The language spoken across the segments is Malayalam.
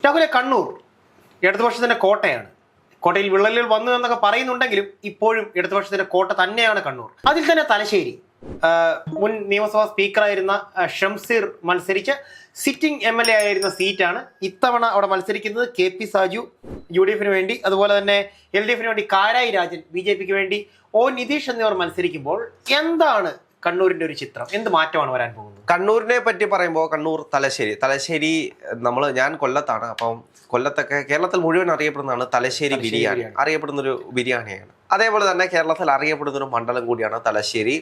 രാഹുലെ, കണ്ണൂർ ഇടതുപക്ഷത്തിന്റെ കോട്ടയാണ്. കോട്ടയിൽ വിള്ളലുകൾ വന്നു എന്നൊക്കെ പറയുന്നുണ്ടെങ്കിലും ഇപ്പോഴും ഇടതുപക്ഷത്തിന്റെ കോട്ട തന്നെയാണ് കണ്ണൂർ. അതിൽ തന്നെ തലശ്ശേരി മുൻ നിയമസഭാ സ്പീക്കറായിരുന്ന ഷംസീർ മത്സരിച്ച സിറ്റിംഗ് MLA ആയിരുന്ന സീറ്റാണ്. ഇത്തവണ അവിടെ മത്സരിക്കുന്നത് KP സാജു UDF വേണ്ടി, അതുപോലെ തന്നെ LDF വേണ്ടി കാരായി രാജൻ, BJPക്ക് വേണ്ടി നിതീഷ് എന്നിവർ മത്സരിക്കുമ്പോൾ എന്താണ് കണ്ണൂരിന്റെ ഒരു ചിത്രം? എന്ത് മാറ്റമാണ് വരാൻ പോകുന്നത്? കണ്ണൂരിനെ പറ്റി പറയുമ്പോൾ കണ്ണൂർ തലശ്ശേരി ഞാൻ കൊല്ലത്താണ്. അപ്പം കൊല്ലത്തൊക്കെ കേരളത്തിൽ മുഴുവൻ അറിയപ്പെടുന്നതാണ് തലശ്ശേരി ബിരിയാണി, അറിയപ്പെടുന്നൊരു ബിരിയാണിയാണ്. അതേപോലെ തന്നെ കേരളത്തിൽ അറിയപ്പെടുന്ന ഒരു മണ്ഡലം കൂടിയാണ് തലശ്ശേരി.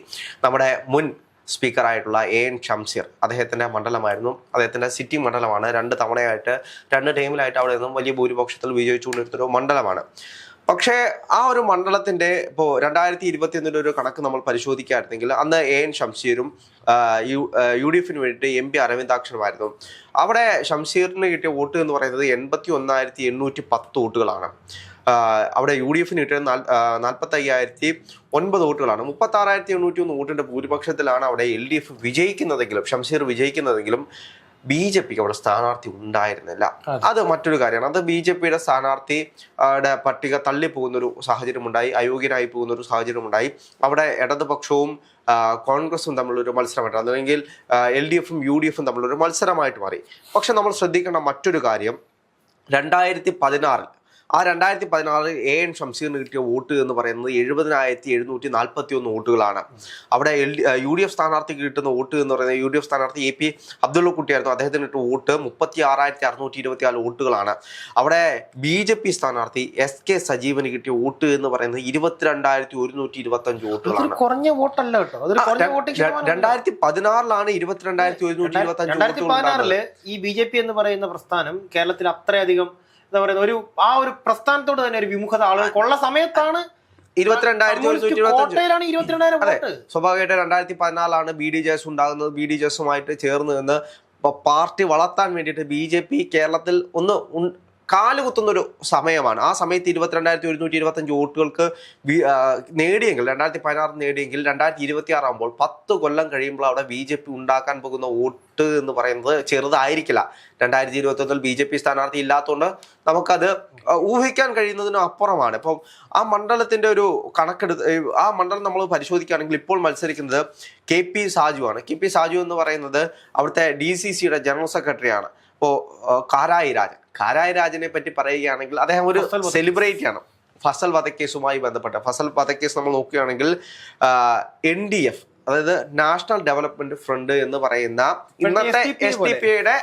നമ്മുടെ മുൻ സ്പീക്കറായിട്ടുള്ള AN ഷംസീർ, അദ്ദേഹത്തിന്റെ മണ്ഡലമായിരുന്നു, അദ്ദേഹത്തിന്റെ സിറ്റിംഗ് മണ്ഡലമാണ്. 2 തവണയായിട്ട് 2 ടൈമിലായിട്ട് അവിടെ നിന്നും വലിയ ഭൂരിപക്ഷത്തിൽ വിജയിച്ചുകൊണ്ടിരുന്നൊരു മണ്ഡലമാണ്. പക്ഷേ ആ ഒരു മണ്ഡലത്തിന്റെ ഇപ്പോൾ 2021 ഒരു കണക്ക് നമ്മൾ പരിശോധിക്കുകയായിരുന്നെങ്കിൽ അന്ന് AN ഷംസീറും UDF വേണ്ടിയിട്ട് MP അരവിന്ദാക്ഷനുമായിരുന്നു. അവിടെ ഷംസീറിന് കിട്ടിയ വോട്ട് എന്ന് പറയുന്നത് 81,810 വോട്ടുകളാണ്. അവിടെ UDF കിട്ടിയത് 45,009 വോട്ടുകളാണ്. 36,801 വോട്ടിന്റെ ഭൂരിപക്ഷത്തിലാണ് അവിടെ LDF വിജയിക്കുന്നതെങ്കിലും, ഷംസീർ വിജയിക്കുന്നതെങ്കിലും BJPക്ക് അവിടെ സ്ഥാനാർത്ഥി ഉണ്ടായിരുന്നില്ല. അത് മറ്റൊരു കാര്യമാണ്. അത് BJPയുടെ സ്ഥാനാർത്ഥിയുടെ പട്ടിക തള്ളിപ്പോകുന്നൊരു സാഹചര്യമുണ്ടായി, അയോഗ്യനായി പോകുന്നൊരു സാഹചര്യമുണ്ടായി. അവിടെ ഇടതുപക്ഷവും കോൺഗ്രസും തമ്മിലൊരു മത്സരമായിട്ട്, അല്ലെങ്കിൽ LDFും UDFും തമ്മിലൊരു മത്സരമായിട്ട് മാറി. പക്ഷെ നമ്മൾ ശ്രദ്ധിക്കേണ്ട മറ്റൊരു കാര്യം, 2016 AN ഷംസീറിന് കിട്ടിയ വോട്ട് എന്ന് പറയുന്നത് 70,741 വോട്ടുകളാണ്. അവിടെ UDF സ്ഥാനാർത്ഥിക്ക് കിട്ടുന്ന വോട്ട് എന്ന് പറയുന്നത്, UDF സ്ഥാനാർത്ഥി AP അബ്ദുള്ള കുട്ടിയായിരുന്നു, അദ്ദേഹത്തിന് കിട്ടിയ വോട്ട് 36,624 വോട്ടുകളാണ്. അവിടെ BJP സ്ഥാനാർത്ഥി SK സജീവന് കിട്ടിയ വോട്ട് എന്ന് പറയുന്നത് 22,125 വോട്ടുകളാണ്. 2016 22,125. ഈ BJP എന്ന് പറയുന്ന പ്രസ്ഥാനം കേരളത്തിൽ അത്രയധികം എന്താ പറയുന്ന ഒരു പ്രസ്ഥാനത്തോട് തന്നെ ഒരു വിമുഖത ആളുകൾക്കുള്ള സമയത്താണ് 22,125. സ്വാഭാവികമായിട്ട് 2014 BDJS ഉണ്ടാകുന്നത്. BDJSുമായിട്ട് ചേർന്ന് നിന്ന് പാർട്ടി വളർത്താൻ വേണ്ടിയിട്ട് BJP കേരളത്തിൽ കാലുകുത്തുന്നൊരു സമയമാണ്. ആ സമയത്ത് 22,125 വോട്ടുകൾക്ക് നേടിയെങ്കിൽ, 2016 നേടിയെങ്കിൽ 2026 ആകുമ്പോൾ 10 കൊല്ലം കഴിയുമ്പോൾ അവിടെ BJP ഉണ്ടാക്കാൻ പോകുന്ന വോട്ട് എന്ന് പറയുന്നത് ചെറുതായിരിക്കില്ല. 2021 BJP സ്ഥാനാർത്ഥി ഇല്ലാത്തതുകൊണ്ട് നമുക്കത് ഊഹിക്കാൻ കഴിയുന്നതിനും അപ്പുറമാണ്. ഇപ്പം ആ മണ്ഡലത്തിന്റെ ഒരു ആ മണ്ഡലം നമ്മൾ പരിശോധിക്കുകയാണെങ്കിൽ ഇപ്പോൾ മത്സരിക്കുന്നത് KP സാജു ആണ്. KP സാജു എന്ന് പറയുന്നത് അവിടുത്തെ DCCയുടെ ജനറൽ സെക്രട്ടറിയാണ്. ഇപ്പോൾ കാരായി രാജനെ പറ്റി പറയുകയാണെങ്കിൽ അദ്ദേഹം ഒരു സെലിബ്രിറ്റി ആണ്. ഫസൽ വധക്കേസുമായി ബന്ധപ്പെട്ട് ഫസൽ വധക്കേസ് നമ്മൾ നോക്കുകയാണെങ്കിൽ NDF, അതായത് നാഷണൽ ഡെവലപ്മെന്റ് ഫ്രണ്ട് എന്ന് പറയുന്ന ഇന്നത്തെ SDPയുടെ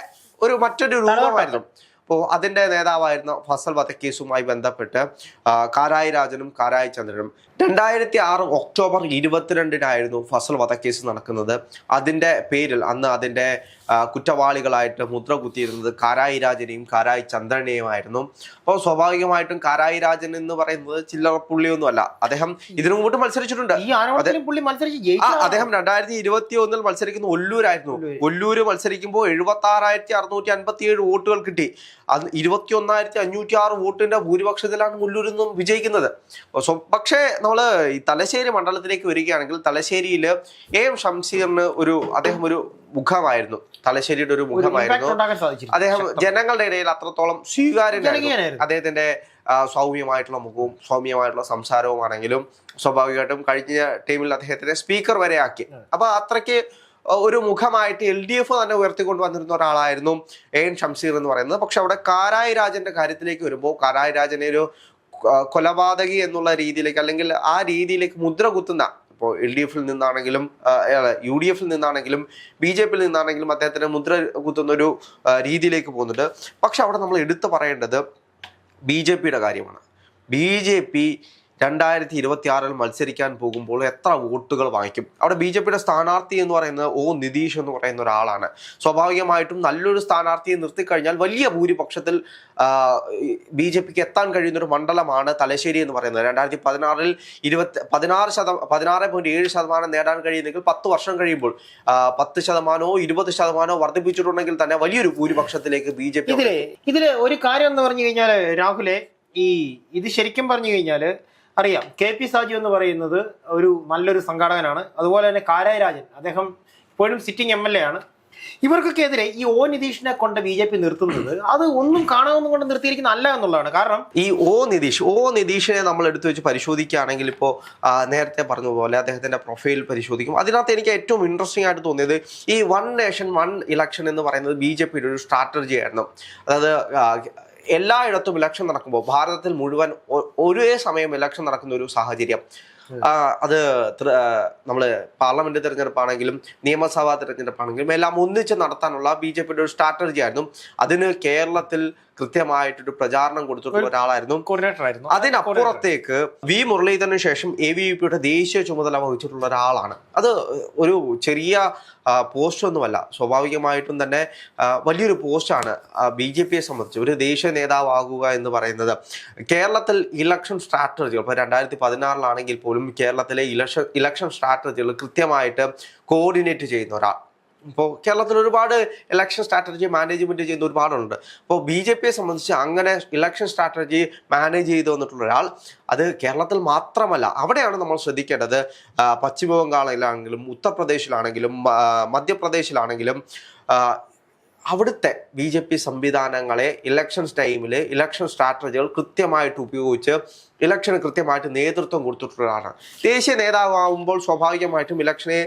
മറ്റൊരു രൂപമായിരുന്നു. അപ്പോൾ അതിന്റെ നേതാവായിരുന്ന ഫസൽ വധക്കേസുമായി ബന്ധപ്പെട്ട് കാരായി രാജനും കാരായി ചന്ദ്രനും 2006 ഒക്ടോബർ 22 ഫസൽ വധക്കേസ് നടക്കുന്നത്. അതിന്റെ പേരിൽ അന്ന് അതിന്റെ കുറ്റവാളികളായിട്ട് മുദ്ര കുത്തിയിരുന്നത് കാരായി രാജനെയും കാരായി ചന്ദ്രനെയുമായിരുന്നു. അപ്പോൾ സ്വാഭാവികമായിട്ടും കാരായി രാജൻ എന്ന് പറയുന്നത് ചില്ലറ പുള്ളിയൊന്നുമല്ല. അദ്ദേഹം ഇതിനു മുമ്പ് മത്സരിച്ചിട്ടുണ്ട്. അദ്ദേഹം 2021 മത്സരിക്കുന്ന ഒല്ലൂരായിരുന്നു. ഒല്ലൂര് മത്സരിക്കുമ്പോൾ 76,657 വോട്ടുകൾ കിട്ടി. അത് 21,506 വോട്ടിന്റെ ഭൂരിപക്ഷത്തിലാണ് ഒല്ലൂരിൽ നിന്നും വിജയിക്കുന്നത്. പക്ഷേ നമ്മൾ ഈ തലശ്ശേരി മണ്ഡലത്തിലേക്ക് വരികയാണെങ്കിൽ തലശ്ശേരിയിൽ AM ഷംസീറിന് അദ്ദേഹം ഒരു മുഖമായിരുന്നു, തലശ്ശേരിയുടെ ഒരു മുഖമായിരുന്നു. അദ്ദേഹം ജനങ്ങളുടെ ഇടയിൽ അത്രത്തോളം സ്വീകാര്യനായിരുന്നു. അദ്ദേഹത്തിന്റെ സൗമ്യമായിട്ടുള്ള മുഖവും സൗമ്യമായിട്ടുള്ള സംസാരവുമാണെങ്കിലും സ്വാഭാവികമായിട്ടും കഴിഞ്ഞ ടൈമിൽ അദ്ദേഹത്തിനെ സ്പീക്കർ വരെ ആക്കി. അപ്പൊ അത്രയ്ക്ക് ഒരു മുഖമായിട്ട് LDF തന്നെ ഉയർത്തിക്കൊണ്ട് വന്നിരുന്ന ഒരാളായിരുന്നു AN ഷംസീർ എന്ന് പറയുന്നത്. പക്ഷെ അവിടെ കാരായി രാജന്റെ കാര്യത്തിലേക്ക് വരുമ്പോൾ കാരായി രാജനെ ഒരു കൊലപാതകി എന്നുള്ള രീതിയിലേക്ക്, അല്ലെങ്കിൽ ആ രീതിയിലേക്ക് മുദ്ര കുത്തുന്ന, ഇപ്പോൾ LDFിൽ നിന്നാണെങ്കിലും UDFിൽ നിന്നാണെങ്കിലും BJPയിൽ നിന്നാണെങ്കിലും അദ്ദേഹത്തിന് മുദ്ര കുത്തുന്ന ഒരു രീതിയിലേക്ക് പോകുന്നുണ്ട്. പക്ഷെ അവിടെ നമ്മൾ എടുത്തു പറയേണ്ടത് BJPയുടെ കാര്യമാണ്. BJP 2026 മത്സരിക്കാൻ പോകുമ്പോൾ എത്ര വോട്ടുകൾ വാങ്ങിക്കും? അവിടെ BJPയുടെ സ്ഥാനാർത്ഥി എന്ന് പറയുന്നത് നിതീഷ് എന്ന് പറയുന്ന ഒരാളാണ്. സ്വാഭാവികമായിട്ടും നല്ലൊരു സ്ഥാനാർത്ഥിയെ നിർത്തിക്കഴിഞ്ഞാൽ വലിയ ഭൂരിപക്ഷത്തിൽ BJPക്ക് എത്താൻ കഴിയുന്നൊരു മണ്ഡലമാണ് തലശ്ശേരി എന്ന് പറയുന്നത്. 2016 16.7% നേടാൻ കഴിയുന്നെങ്കിൽ 10 വർഷം കഴിയുമ്പോൾ 10% 20% വർദ്ധിപ്പിച്ചിട്ടുണ്ടെങ്കിൽ തന്നെ വലിയൊരു ഭൂരിപക്ഷത്തിലേക്ക് BJP. ഇതില് ഒരു കാര്യം എന്ന് പറഞ്ഞു കഴിഞ്ഞാൽ രാഹുലെ, ഇത് ശരിക്കും പറഞ്ഞു കഴിഞ്ഞാൽ അറിയാം, KP സാജു എന്ന് പറയുന്നത് നല്ലൊരു സംഘാടകനാണ്. അതുപോലെ തന്നെ കാരായി രാജൻ, അദ്ദേഹം ഇപ്പോഴും സിറ്റിംഗ് MLA ആണ്. ഇവർക്കൊക്കെ എതിരെ ഈ ഒ നിതീഷിനെ കൊണ്ട് BJP നിർത്തുന്നത് അത് ഒന്നും കാണാവുന്ന കൊണ്ട് നിർത്തിയിരിക്കുന്ന അല്ല എന്നുള്ളതാണ്. കാരണം ഈ ഒ നിതീഷിനെ നമ്മൾ എടുത്തു വെച്ച് പരിശോധിക്കുകയാണെങ്കിൽ ഇപ്പോൾ നേരത്തെ പറഞ്ഞതുപോലെ അദ്ദേഹത്തിന്റെ പ്രൊഫൈൽ പരിശോധിക്കും. അതിനകത്ത് എനിക്ക് ഏറ്റവും ഇൻട്രസ്റ്റിംഗ് ആയിട്ട് തോന്നിയത് ഈ 1 നേഷൻ 1 ഇലക്ഷൻ എന്ന് പറയുന്നത് BJPയുടെ ഒരു സ്ട്രാറ്റജി ആയിരുന്നു. അതായത് എല്ലായിടത്തും ഇലക്ഷൻ നടക്കുമ്പോൾ ഭാരതത്തിൽ മുഴുവൻ ഒരേ സമയം ഇലക്ഷൻ നടക്കുന്ന ഒരു സാഹചര്യം, അത് നമ്മള് പാർലമെന്റ് തെരഞ്ഞെടുപ്പാണെങ്കിലും നിയമസഭാ തെരഞ്ഞെടുപ്പാണെങ്കിലും എല്ലാം ഒന്നിച്ച് നടത്താനുള്ള BJPയുടെ ഒരു സ്ട്രാറ്റജി ആയിരുന്നു. അതിന് കേരളത്തിൽ കൃത്യമായിട്ടൊരു പ്രചാരണം കൊടുത്തിട്ടുള്ള ഒരാളായിരുന്നു, കോർഡിനേറ്റർ ആയിരുന്നു. അതിനപ്പുറത്തേക്ക് വി മുരളീധരന് ശേഷം ABVPയുടെ ദേശീയ ചുമതല വഹിച്ചിട്ടുള്ള ഒരാളാണ്. അത് ഒരു ചെറിയ പോസ്റ്റ് ഒന്നുമല്ല, സ്വാഭാവികമായിട്ടും തന്നെ വലിയൊരു പോസ്റ്റാണ്. BJPയെ സംബന്ധിച്ച് ഒരു ദേശീയ നേതാവാകുക എന്ന് പറയുന്നത് കേരളത്തിൽ ഇലക്ഷൻ സ്ട്രാറ്റജികൾ ഇപ്പോൾ 2016 പോലും കേരളത്തിലെ ഇലക്ഷൻ സ്ട്രാറ്റജികൾ കൃത്യമായിട്ട് കോർഡിനേറ്റ് ചെയ്യുന്ന ഒരാൾ. ഇപ്പോൾ കേരളത്തിൽ ഒരുപാട് ഇലക്ഷൻ സ്ട്രാറ്റജി മാനേജ്മെന്റ് ചെയ്യുന്ന ഒരുപാടുണ്ട്. അപ്പോൾ BJPയെ സംബന്ധിച്ച് അങ്ങനെ ഇലക്ഷൻ സ്ട്രാറ്റജി മാനേജ് ചെയ്തു വന്നിട്ടുള്ള ഒരാൾ, അത് കേരളത്തിൽ മാത്രമല്ല, അവിടെയാണ് നമ്മൾ ശ്രദ്ധിക്കേണ്ടത്. പശ്ചിമ ബംഗാളിലാണെങ്കിലും ഉത്തർപ്രദേശിലാണെങ്കിലും മധ്യപ്രദേശിലാണെങ്കിലും അവിടുത്തെ BJP സംവിധാനങ്ങളെ ഇലക്ഷൻ ടൈമിൽ ഇലക്ഷൻ സ്ട്രാറ്റജികൾ കൃത്യമായിട്ട് ഉപയോഗിച്ച് ഇലക്ഷന് കൃത്യമായിട്ട് നേതൃത്വം കൊടുത്തിട്ടുള്ളതാണ്. ദേശീയ നേതാവാകുമ്പോൾ സ്വാഭാവികമായിട്ടും ഇലക്ഷനെ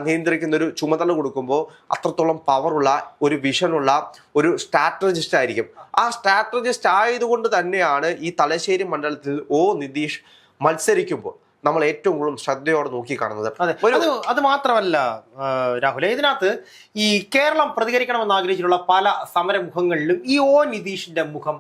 നിയന്ത്രിക്കുന്ന ഒരു ചുമതല കൊടുക്കുമ്പോൾ അത്രത്തോളം പവറുള്ള ഒരു വിഷനുള്ള ഒരു സ്ട്രാറ്റജിസ്റ്റ് ആയിരിക്കും. ആ സ്ട്രാറ്റജിസ്റ്റ് ആയതുകൊണ്ട് തന്നെയാണ് ഈ തലശ്ശേരി മണ്ഡലത്തിൽ ഒ നിതീഷ് മത്സരിക്കുമ്പോൾ നമ്മൾ ഏറ്റവും കൂടുതൽ ശ്രദ്ധയോടെ നോക്കിക്കാണുന്നത്. അത് മാത്രമല്ല രാഹുൽ, ഇതിനകത്ത് ഈ കേരളം പ്രതികരിക്കണമെന്ന് ആഗ്രഹിച്ചിട്ടുള്ള പല സമരമുഖങ്ങളിലും ഈ ഒ നിതീഷിന്റെ മുഖം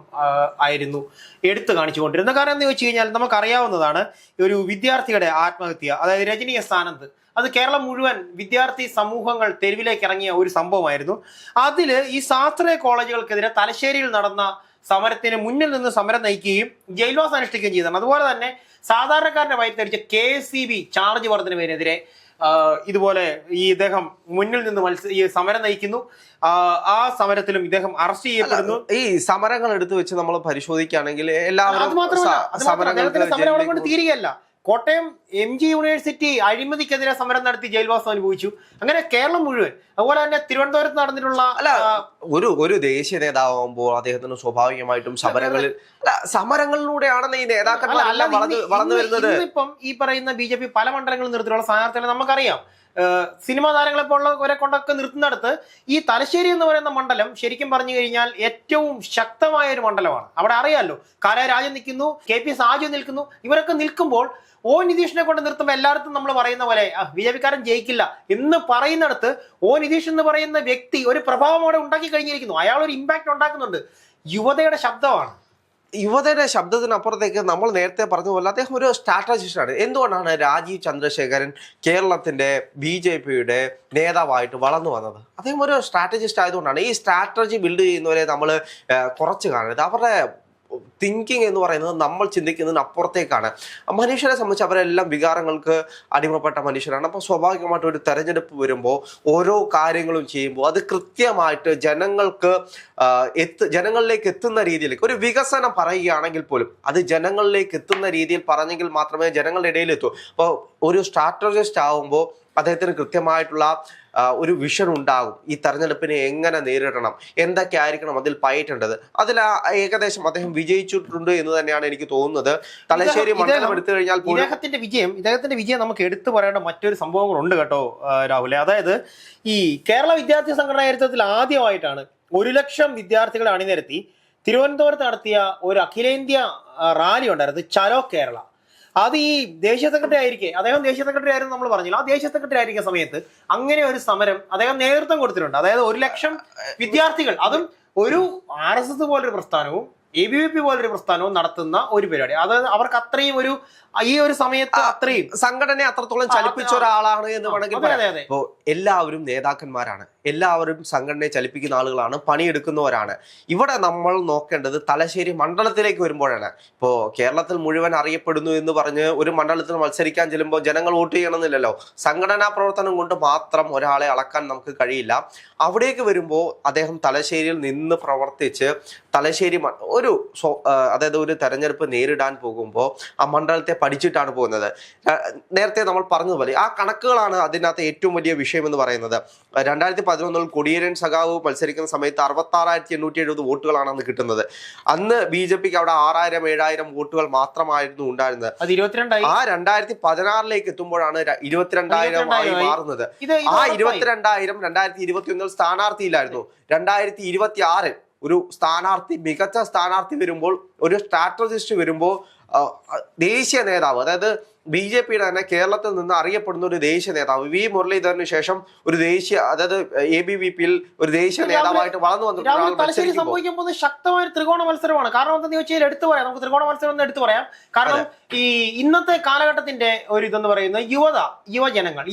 ആയിരുന്നു എടുത്തു കാണിച്ചുകൊണ്ടിരുന്നത്. കാരണം എന്ന് വെച്ച് കഴിഞ്ഞാൽ നമുക്കറിയാവുന്നതാണ്, ഒരു വിദ്യാർത്ഥിയുടെ ആത്മഹത്യ, അതായത് രജനി എസ് ആനന്ദ്, അത് കേരളം മുഴുവൻ വിദ്യാർത്ഥി സമൂഹങ്ങൾ തെരുവിലേക്ക് ഇറങ്ങിയ ഒരു സംഭവമായിരുന്നു. അതിൽ ഈ ശാസ്ത്രീയ കോളേജുകൾക്കെതിരെ തലശ്ശേരിയിൽ നടന്ന സമരത്തിന് മുന്നിൽ നിന്ന് സമരം നയിക്കുകയും ജയിൽവാസം അനുഷ്ഠിക്കുകയും ചെയ്തതാണ്. അതുപോലെ തന്നെ സാധാരണക്കാരന്റെ വയറ്റടിച്ച KSEB ചാർജ് വർധനവിനെതിരെ ഇതുപോലെ ഈ ഇദ്ദേഹം മുന്നിൽ നിന്ന് ഈ സമരം നയിക്കുന്നു. ആ സമരത്തിലും ഇദ്ദേഹം അറസ്റ്റ് ചെയ്യപ്പെടുന്നു. ഈ സമരങ്ങൾ എടുത്തു വെച്ച് നമ്മൾ പരിശോധിക്കുകയാണെങ്കിൽ അത് മാത്രമല്ല സമരം കൊണ്ട് തീരുകയല്ല. കോട്ടയം MG യൂണിവേഴ്സിറ്റി അഴിമതിക്കെതിരെ സമരം നടത്തി ജയിൽവാസം അനുഭവിച്ചു. അങ്ങനെ കേരളം മുഴുവൻ. അതുപോലെ തന്നെ തിരുവനന്തപുരത്ത് നടന്നിട്ടുള്ള ഒരു ദേശീയ നേതാവുമ്പോൾ അദ്ദേഹത്തിന് സ്വാഭാവികമായിട്ടും സമരങ്ങളിലൂടെയാണ് ഈ നേതാക്കന്മാർ വളർന്നു വരുന്നത്. ഇപ്പം ഈ പറയുന്ന BJP പല മണ്ഡലങ്ങളിൽ നിർത്തിയുള്ള സ്ഥാനാർത്ഥികളെ നമുക്കറിയാം. സിനിമാ താരങ്ങളെ പോലുള്ളവരെ കൊണ്ടൊക്കെ നിർത്തുന്നിടത്ത് ഈ തലശ്ശേരി എന്ന് പറയുന്ന മണ്ഡലം ശരിക്കും പറഞ്ഞു കഴിഞ്ഞാൽ ഏറ്റവും ശക്തമായ ഒരു മണ്ഡലമാണ്. അവിടെ അറിയാമല്ലോ, രാജൻ നിൽക്കുന്നു, KP സാജു നിൽക്കുന്നു. ഇവരൊക്കെ നിൽക്കുമ്പോൾ ഒ നിതീഷിനെ കൊണ്ട് നിർത്തുമ്പോൾ എല്ലായിടത്തും നമ്മൾ പറയുന്ന പോലെ BJPക്കാരൻ ജയിക്കില്ല എന്ന് പറയുന്നിടത്ത് ഒ നിതീഷ് എന്ന് പറയുന്ന വ്യക്തി ഒരു പ്രഭാവം അവിടെ ഉണ്ടാക്കി കഴിഞ്ഞിരിക്കുന്നു. അയാൾ ഒരു ഇമ്പാക്ട് ഉണ്ടാക്കുന്നുണ്ട്. യുവതയുടെ ശബ്ദമാണ്. യുവതയുടെ ശബ്ദത്തിനപ്പുറത്തേക്ക് നമ്മൾ നേരത്തെ പറഞ്ഞ പോലെ അദ്ദേഹം ഒരു സ്ട്രാറ്റജിസ്റ്റാണ്. എന്തുകൊണ്ടാണ് രാജീവ് ചന്ദ്രശേഖരൻ കേരളത്തിന്റെ BJPയുടെ നേതാവായിട്ട് വളർന്നു വന്നത്? അദ്ദേഹം ഒരു സ്ട്രാറ്റജിസ്റ്റ് ആയതുകൊണ്ടാണ്. ഈ സ്ട്രാറ്റജി ബിൽഡ് ചെയ്യുന്നവരെ നമ്മൾ കുറച്ച് കാണരുത്. അവരുടെ തിങ്കിങ് എന്ന് പറയുന്നത് നമ്മൾ ചിന്തിക്കുന്നതിന് അപ്പുറത്തേക്കാണ്. മനുഷ്യരെ സംബന്ധിച്ച് അവരെല്ലാം വികാരങ്ങൾക്ക് അടിമപ്പെട്ട മനുഷ്യരാണ്. അപ്പോൾ സ്വാഭാവികമായിട്ട് ഒരു തെരഞ്ഞെടുപ്പ് വരുമ്പോൾ ഓരോ കാര്യങ്ങളും ചെയ്യുമ്പോൾ അത് കൃത്യമായിട്ട് ജനങ്ങളിലേക്ക് എത്തുന്ന രീതിയിലേക്ക് ഒരു വികസനം പറയുകയാണെങ്കിൽ പോലും അത് ജനങ്ങളിലേക്ക് എത്തുന്ന രീതിയിൽ പറഞ്ഞെങ്കിൽ മാത്രമേ ജനങ്ങളുടെ ഇടയിൽ എത്തൂ. അപ്പോൾ ഒരു സ്ട്രാറ്റജിസ്റ്റ് ആവുമ്പോൾ അദ്ദേഹത്തിന് കൃത്യമായിട്ടുള്ള ഒരു വിഷൻ ഉണ്ടാകും. ഈ തെരഞ്ഞെടുപ്പിനെ എങ്ങനെ നേരിടണം, എന്തൊക്കെ ആയിരിക്കണം അതിൽ പയറ്റേണ്ടത്. അതിൽ ഏകദേശം അദ്ദേഹം വിജയിച്ചിട്ടുണ്ട് എന്ന് തന്നെയാണ് എനിക്ക് തോന്നുന്നത്. തലശ്ശേരി മണ്ഡലം എടുത്തു കഴിഞ്ഞാൽ ഇദ്ദേഹത്തിന്റെ വിജയം നമുക്ക് എടുത്തു പറയേണ്ട മറ്റൊരു സംഭവങ്ങളുണ്ട് കേട്ടോ രാഹുലെ. അതായത് ഈ കേരള വിദ്യാർത്ഥി സംഘടനാ നേതൃത്വത്തിൽ ആദ്യമായിട്ടാണ് 1 ലക്ഷം വിദ്യാർത്ഥികളെ അണിനിരത്തി തിരുവനന്തപുരത്ത് നടത്തിയ ഒരു അഖിലേന്ത്യാ റാലി ഉണ്ടായിരുന്നു, ചലോ കേരള. അത് ഈ ദേശീയ സെക്രട്ടറി ആയിരിക്കെ, അദ്ദേഹം ദേശീയ സെക്രട്ടറി ആയിരുന്നു നമ്മൾ പറഞ്ഞില്ല, ആ ദേശീയ സെക്രട്ടറി ആയിരിക്കുന്ന സമയത്ത് അങ്ങനെ ഒരു സമരം അദ്ദേഹം നേതൃത്വം കൊടുത്തിട്ടുണ്ട്. അതായത് 1 ലക്ഷം വിദ്യാർത്ഥികൾ, അതും ഒരു RSS പോലൊരു പ്രസ്ഥാനവും ABVP പോലൊരു പ്രസ്ഥാനവും നടത്തുന്ന ഒരു പരിപാടി. അതായത് അവർക്ക് അത്രയും ഈ ഒരു സമയത്ത് അത്രയും സംഘടനയെ അത്രത്തോളം ചലിപ്പിച്ച ഒരാളാണ് എന്ന് വേണമെങ്കിൽ പറയാം. അപ്പോൾ എല്ലാവരും നേതാക്കന്മാരാണ്, എല്ലാവരും സംഘടനയെ ചലിപ്പിക്കുന്ന ആളുകളാണ്, പണിയെടുക്കുന്നവരാണ്. ഇവിടെ നമ്മൾ നോക്കേണ്ടത് തലശ്ശേരി മണ്ഡലത്തിലേക്ക് വരുമ്പോഴാണ്. ഇപ്പോൾ കേരളത്തിൽ മുഴുവൻ അറിയപ്പെടുന്നു എന്ന് പറഞ്ഞ് ഒരു മണ്ഡലത്തിൽ മത്സരിക്കാൻ ചെല്ലുമ്പോൾ ജനങ്ങൾ വോട്ട് ചെയ്യണമെന്നില്ലല്ലോ. സംഘടനാ പ്രവർത്തനം കൊണ്ട് മാത്രം ഒരാളെ അളക്കാൻ നമുക്ക് കഴിയില്ല. അവിടേക്ക് വരുമ്പോൾ അദ്ദേഹം തലശ്ശേരിയിൽ നിന്ന് പ്രവർത്തിച്ച് തലശ്ശേരി അതായത് ഒരു തെരഞ്ഞെടുപ്പ് നേരിടാൻ പോകുമ്പോൾ ആ മണ്ഡലത്തെ പഠിച്ചിട്ടാണ് പോകുന്നത്. നേരത്തെ നമ്മൾ പറഞ്ഞതുപോലെ ആ കണക്കുകളാണ് അതിനകത്ത് ഏറ്റവും വലിയ വിഷയം എന്ന് പറയുന്നത്. 2011 കൊടിയേരൻ സഖാവ് മത്സരിക്കുന്ന സമയത്ത് 66,870 വോട്ടുകളാണ് അന്ന് കിട്ടുന്നത്. അന്ന് BJPക്ക് അവിടെ 6,000-7,000 വോട്ടുകൾ മാത്രമായിരുന്നു ഉണ്ടായിരുന്നത്. ആ 2016 എത്തുമ്പോഴാണ് 22,000 മാറുന്നത്. ആ 22,000 2021 സ്ഥാനാർത്ഥിയിലായിരുന്നു. 2026 ഒരു സ്ഥാനാർത്ഥി, മികച്ച സ്ഥാനാർത്ഥി വരുമ്പോൾ, ഒരു സ്ട്രാറ്റജിസ്റ്റ് വരുമ്പോൾ, ദേശീയ നേതാവ്, അതായത് BJPയുടെ തന്നെ കേരളത്തിൽ നിന്ന് അറിയപ്പെടുന്ന ഒരു ദേശീയ നേതാവ് V മുരളീധരന് ശേഷം ഒരു ദേശീയ, അതായത് ABVPയിൽ ഒരു ദേശീയ നേതാവായിട്ട് വളർന്നു വന്നിട്ടുണ്ട്. ശക്തമായ ത്രികോണ മത്സരമാണ്. കാരണം എന്താണെന്ന് ചോദിച്ചാൽ എടുത്തു പറയാം, നമുക്ക് ത്രികോണ മത്സരം ഒന്ന് എടുത്തു പറയാം. കാരണം ഈ ഇന്നത്തെ കാലഘട്ടത്തിന്റെ ഒരു ഇതെന്ന് പറയുന്നത്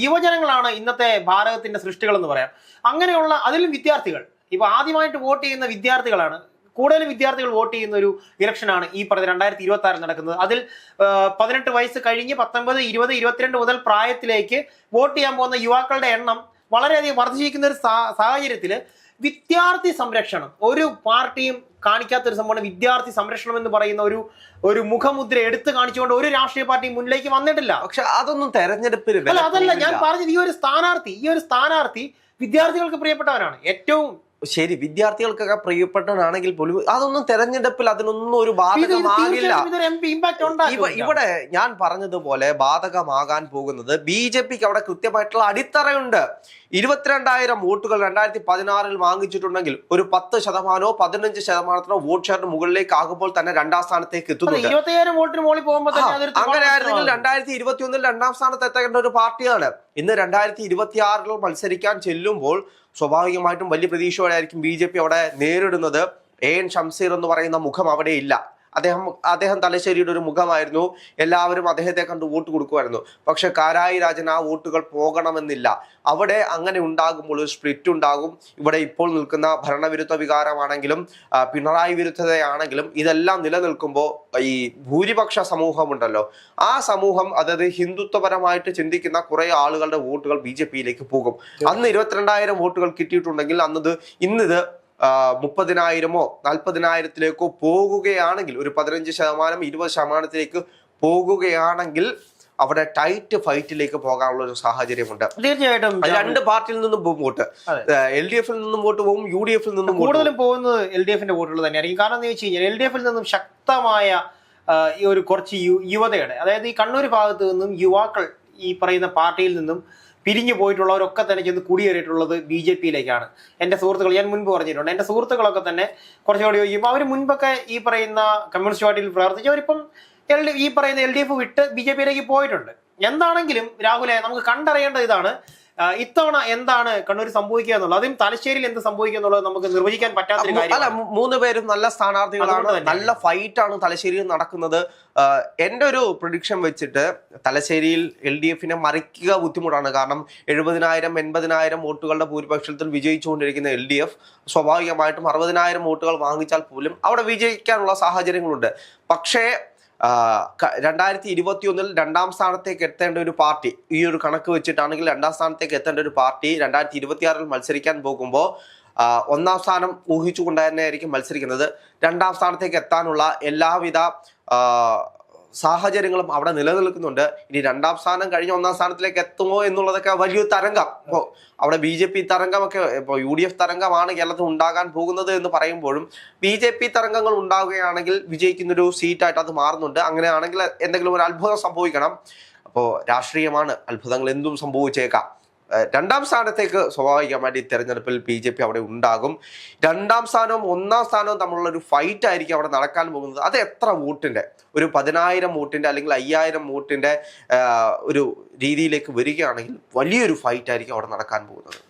യുവജനങ്ങളാണ് ഇന്നത്തെ ഭാരതത്തിന്റെ സൃഷ്ടികൾ എന്ന് പറയാം. അങ്ങനെയുള്ള അതിലും വിദ്യാർത്ഥികൾ, ഇപ്പൊ ആദ്യമായിട്ട് വോട്ട് ചെയ്യുന്ന വിദ്യാർത്ഥികളാണ്. കൂടുതലും വിദ്യാർത്ഥികൾ വോട്ട് ചെയ്യുന്ന ഒരു ഇലക്ഷനാണ് ഈ പറഞ്ഞ 2026 നടക്കുന്നത്. അതിൽ 18 വയസ്സ് കഴിഞ്ഞ് 19, 20, 22 മുതൽ പ്രായത്തിലേക്ക് വോട്ട് ചെയ്യാൻ പോകുന്ന യുവാക്കളുടെ എണ്ണം വളരെയധികം വർദ്ധിച്ചിരിക്കുന്ന ഒരു സാഹചര്യത്തിൽ വിദ്യാർത്ഥി സംരക്ഷണം, ഒരു പാർട്ടിയും കാണിക്കാത്തൊരു സംഭവമാണ് വിദ്യാർത്ഥി സംരക്ഷണം എന്ന് പറയുന്ന ഒരു മുഖമുദ്ര എടുത്തു കാണിച്ചുകൊണ്ട് ഒരു രാഷ്ട്രീയ പാർട്ടി മുന്നിലേക്ക് വന്നിട്ടില്ല. പക്ഷെ അതൊന്നും തെരഞ്ഞെടുപ്പിൽ അതല്ല ഞാൻ പറഞ്ഞത്. ഈ ഒരു സ്ഥാനാർത്ഥി വിദ്യാർത്ഥികൾക്ക് പ്രിയപ്പെട്ടവരാണ്. ഏറ്റവും ശരി, വിദ്യാർത്ഥികൾക്കൊക്കെ പ്രിയപ്പെട്ടവനാണെങ്കിൽ പോലും അതൊന്നും തെരഞ്ഞെടുപ്പിൽ അതിനൊന്നും ഒരു ബാധകമാകില്ല. ഇവിടെ ഞാൻ പറഞ്ഞതുപോലെ ബാധകമാകാൻ പോകുന്നത് BJPക്ക് അവിടെ കൃത്യമായിട്ടുള്ള അടിത്തറയുണ്ട്. 22,000 വോട്ടുകൾ 2016 വാങ്ങിച്ചിട്ടുണ്ടെങ്കിൽ ഒരു 10%, 15% വോട്ട് ഷെയറിന് മുകളിലേക്ക് ആകുമ്പോൾ തന്നെ 2ാം സ്ഥാനത്തേക്ക് എത്തുന്നുണ്ട്. അങ്ങനെയായിരുന്നെങ്കിൽ 2021 2ാം സ്ഥാനത്ത് എത്തേണ്ട ഒരു പാർട്ടിയാണ്. ഇന്ന് 2026 മത്സരിക്കാൻ ചെല്ലുമ്പോൾ സ്വാഭാവികമായിട്ടും വലിയ പ്രതീക്ഷയോടെയായിരിക്കും BJP അവിടെ നേരിടുന്നത്. AN ഷംസീർ എന്ന് പറയുന്ന മുഖം അവിടെ ഇല്ല. അദ്ദേഹം തലശ്ശേരിയുടെ ഒരു മുഖമായിരുന്നു. എല്ലാവരും അദ്ദേഹത്തെ കണ്ട് വോട്ട് കൊടുക്കുമായിരുന്നു. പക്ഷെ കാരായി രാജൻ ആ വോട്ടുകൾ പോകണമെന്നില്ല. അവിടെ അങ്ങനെ ഉണ്ടാകുമ്പോൾ ഒരു സ്പ്ലിറ്റ് ഉണ്ടാകും. ഇവിടെ ഇപ്പോൾ നിൽക്കുന്ന ഭരണവിരുദ്ധ വികാരമാണെങ്കിലും പിണറായി വിരുദ്ധതയാണെങ്കിലും ഇതെല്ലാം നിലനിൽക്കുമ്പോൾ ഈ ഭൂരിപക്ഷ സമൂഹമുണ്ടല്ലോ, ആ സമൂഹം, അതായത് ഹിന്ദുത്വപരമായിട്ട് ചിന്തിക്കുന്ന കുറെ ആളുകളുടെ വോട്ടുകൾ BJPയിലേക്ക് പോകും. അന്ന് 22,000 വോട്ടുകൾ കിട്ടിയിട്ടുണ്ടെങ്കിൽ ഇന്നിത് 30,000-ഓ 40,000-ത്തിലേക്കോ പോകുകയാണെങ്കിൽ, ഒരു 15%, 20%-ത്തിലേക്ക് പോകുകയാണെങ്കിൽ അവിടെ ടൈറ്റ് ഫൈറ്റിലേക്ക് പോകാനുള്ള ഒരു സാഹചര്യമുണ്ട്. തീർച്ചയായിട്ടും 2 പാർട്ടിയിൽ നിന്നും പോകും വോട്ട്. LDF-ൽ നിന്നും വോട്ട് പോകും, UDF-ൽ നിന്നും കൂടുതലും പോകുന്നത് LDF-ന്റെ വോട്ടുകൾ തന്നെയായിരിക്കും. കാരണം എന്ന് വെച്ച് കഴിഞ്ഞാൽ LDF-ൽ നിന്നും ശക്തമായ ഈ ഒരു കുറച്ച് യുവതയുടെ, അതായത് ഈ കണ്ണൂർ ഭാഗത്ത് നിന്നും യുവാക്കൾ ഈ പറയുന്ന പാർട്ടിയിൽ നിന്നും പിരിഞ്ഞു പോയിട്ടുള്ളവരൊക്കെ തന്നെ ചെന്ന് കുടിയേറിയിട്ടുള്ളത് BJPയിലേക്കാണ്. എൻ്റെ സുഹൃത്തുക്കൾ, ഞാൻ മുൻപ് പറഞ്ഞിട്ടുണ്ട്, എൻ്റെ സുഹൃത്തുക്കളൊക്കെ തന്നെ കുറച്ചുകൂടി ചോദിക്കുമ്പോൾ അവർ മുൻപൊക്കെ ഈ പറയുന്ന കമ്മ്യൂണിസ്റ്റ് പാർട്ടിയിൽ പ്രവർത്തിച്ചവരിപ്പം ഈ പറയുന്ന LDF വിട്ട് BJPയിലേക്ക് പോയിട്ടുണ്ട്. എന്താണെങ്കിലും രാഹുലെ, നമുക്ക് കണ്ടറിയേണ്ടത് ഇതാണ്, ഇത്തവണ എന്താണ് കണ്ണൂർ സംഭവിക്കുക എന്നുള്ളത്, അതും തലശ്ശേരിയിൽ എന്ത് സംഭവിക്കുക എന്നുള്ളത് നമുക്ക് നിർവചിക്കാൻ പറ്റാത്തൊരു കാര്യം. 3 പേരും നല്ല സ്ഥാനാർത്ഥികളാണ്. നല്ല ഫൈറ്റാണ് തലശ്ശേരിയിൽ നടക്കുന്നത്. എൻ്റെ ഒരു പ്രഡിക്ഷൻ വെച്ചിട്ട് തലശ്ശേരിയിൽ LDF-നെ മറിക്കുക ബുദ്ധിമുട്ടാണ്. കാരണം 70,000-80,000 വോട്ടുകളുടെ ഭൂരിപക്ഷത്തിൽ വിജയിച്ചുകൊണ്ടിരിക്കുന്ന LDF സ്വാഭാവികമായിട്ടും 60,000 വോട്ടുകൾ വാങ്ങിച്ചാൽ പോലും അവിടെ വിജയിക്കാനുള്ള സാഹചര്യങ്ങളുണ്ട്. പക്ഷേ 2021 2ാം സ്ഥാനത്തേക്ക് എത്തേണ്ട ഒരു പാർട്ടി, ഈ ഒരു കണക്ക് വെച്ചിട്ടാണെങ്കിൽ 2ാം സ്ഥാനത്തേക്ക് എത്തേണ്ട ഒരു പാർട്ടി 2026 മത്സരിക്കാൻ പോകുമ്പോൾ 1ാം സ്ഥാനം ഊഹിച്ചുകൊണ്ട് തന്നെ ആയിരിക്കും മത്സരിക്കുന്നത്. 2ാം സ്ഥാനത്തേക്ക് എത്താനുള്ള എല്ലാവിധ സാഹചര്യങ്ങളും അവിടെ നിലനിൽക്കുന്നുണ്ട്. ഇനി 2ാം സ്ഥാനം കഴിഞ്ഞ് 1ാം സ്ഥാനത്തിലേക്ക് എത്തുമോ എന്നുള്ളതൊക്കെ വലിയൊരു തരംഗം. ഇപ്പോൾ അവിടെ BJP തരംഗമൊക്കെ, ഇപ്പോൾ UDF തരംഗമാണ് കേരളത്തിൽ ഉണ്ടാകാൻ പോകുന്നത് എന്ന് പറയുമ്പോഴും BJP തരംഗങ്ങൾ ഉണ്ടാവുകയാണെങ്കിൽ വിജയിക്കുന്നൊരു സീറ്റായിട്ട് അത് മാറുന്നുണ്ട്. അങ്ങനെയാണെങ്കിൽ എന്തെങ്കിലും ഒരു അത്ഭുതം സംഭവിക്കണം. അപ്പോൾ രാഷ്ട്രീയമാണ്, അത്ഭുതങ്ങൾ എന്തും സംഭവിച്ചേക്കാം. 2ാം സ്ഥാനത്തേക്ക് സ്വാഭാവികമായിട്ട് ഈ തെരഞ്ഞെടുപ്പിൽ BJP അവിടെ ഉണ്ടാകും. 2ാം സ്ഥാനവും 1ാം സ്ഥാനവും തമ്മിലുള്ള ഒരു ഫൈറ്റ് ആയിരിക്കും അവിടെ നടക്കാൻ പോകുന്നത്. അത് എത്ര വോട്ടിന്റെ, ഒരു 10,000 വോട്ടിന്റെ അല്ലെങ്കിൽ 5,000 വോട്ടിന്റെ ഒരു രീതിയിലേക്ക് വരികയാണെങ്കിൽ വലിയൊരു ഫൈറ്റ് ആയിരിക്കും അവിടെ നടക്കാൻ പോകുന്നത്.